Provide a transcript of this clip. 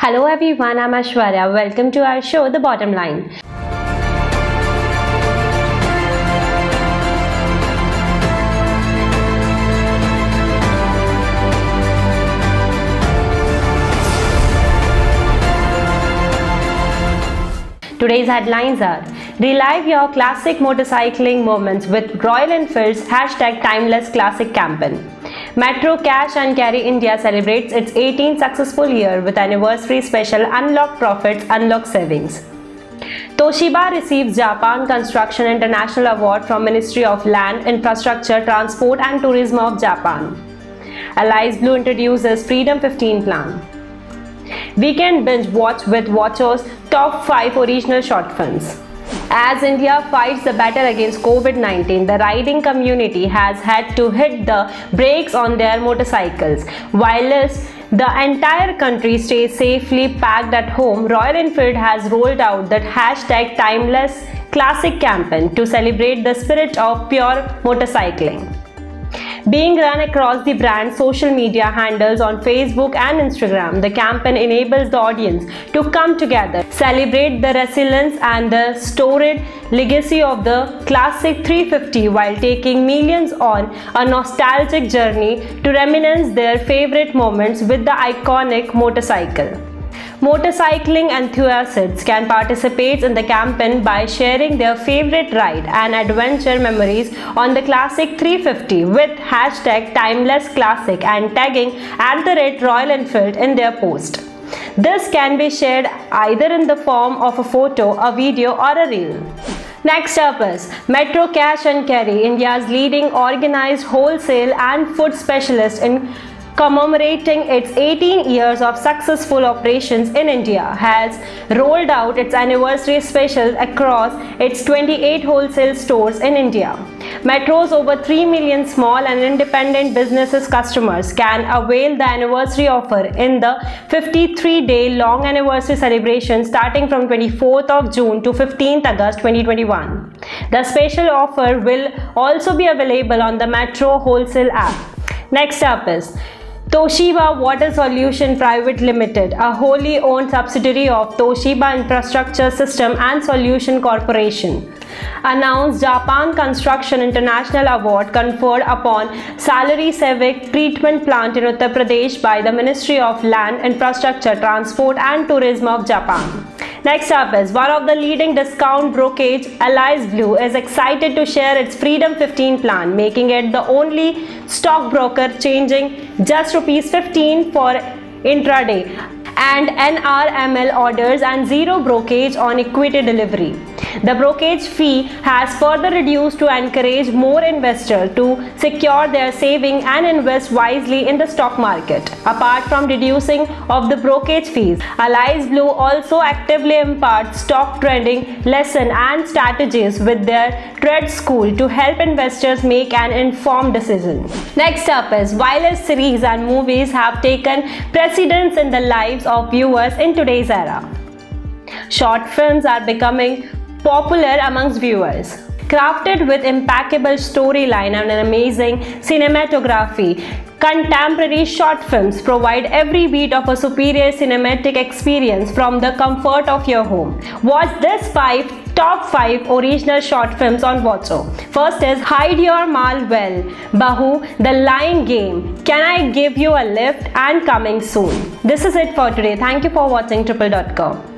Hello everyone, I'm Ashwarya. Welcome to our show, The Bottom Line. Today's headlines are: relive your classic motorcycling moments with Royal Enfield's #Timeless Classic campaign. Metro Cash and Carry India celebrates its 18th successful year with anniversary special Unlock Profits, Unlock Savings. Toshiba receives Japan Construction International Award from Ministry of Land, Infrastructure, Transport and Tourism of Japan. Alice Blue introduces Freedom 15 plan. Weekend binge watch with Watchers top 5 original short films. As India fights the battle against COVID-19, the riding community has had to hit the brakes on their motorcycles. Whilst the entire country stays safely packed at home, Royal Enfield has rolled out that #Timeless Classic campaign to celebrate the spirit of pure motorcycling. Being run across the brand's social media handles on Facebook and Instagram, the campaign enables the audience to come together, celebrate the resilience and the storied legacy of the classic 350 while taking millions on a nostalgic journey to reminisce their favorite moments with the iconic motorcycle. Motorcycling enthusiasts can participate in the campaign by sharing their favorite ride and adventure memories on the classic 350 with #Timeless Classic and tagging @Royal Enfield in their post. This can be shared either in the form of a photo, a video or a reel. Next up is Metro Cash and Carry, India's leading organized wholesale and food specialist in commemorating its 18 years of successful operations in India, has rolled out its anniversary special across its 28 wholesale stores in India. Metro's over 3 million small and independent businesses customers can avail the anniversary offer in the 53-day long anniversary celebration starting from 24th of June to 15th August 2021. The special offer will also be available on the Metro Wholesale app. Next up is Toshiba Water Solution Private Limited, a wholly owned subsidiary of Toshiba Infrastructure System and Solution Corporation, announced Japan Construction International Award conferred upon Salary Civic Treatment Plant in Uttar Pradesh by the Ministry of Land, Infrastructure, Transport and Tourism of Japan. Next up is one of the leading discount brokerage, Alice Blue, is excited to share its Freedom 15 plan, making it the only stockbroker changing just ₹15 for intraday and NRML orders and zero brokerage on equity delivery. The brokerage fee has further reduced to encourage more investors to secure their saving and invest wisely in the stock market. Apart from reducing of the brokerage fees, Alice Blue also actively imparts stock trading lesson and strategies with their trade school to help investors make an informed decision. Next up is wireless series and movies have taken precedence in the lives of viewers in today's era. Short films are becoming popular amongst viewers. Crafted with impeccable storyline and an amazing cinematography, contemporary short films provide every beat of a superior cinematic experience from the comfort of your home. Watch this top 5 original short films on Watcho. First is Hide Your Mal Well, Bahu, The Lying Game, Can I Give You a Lift, and coming soon. This is it for today. Thank you for watching triple.com.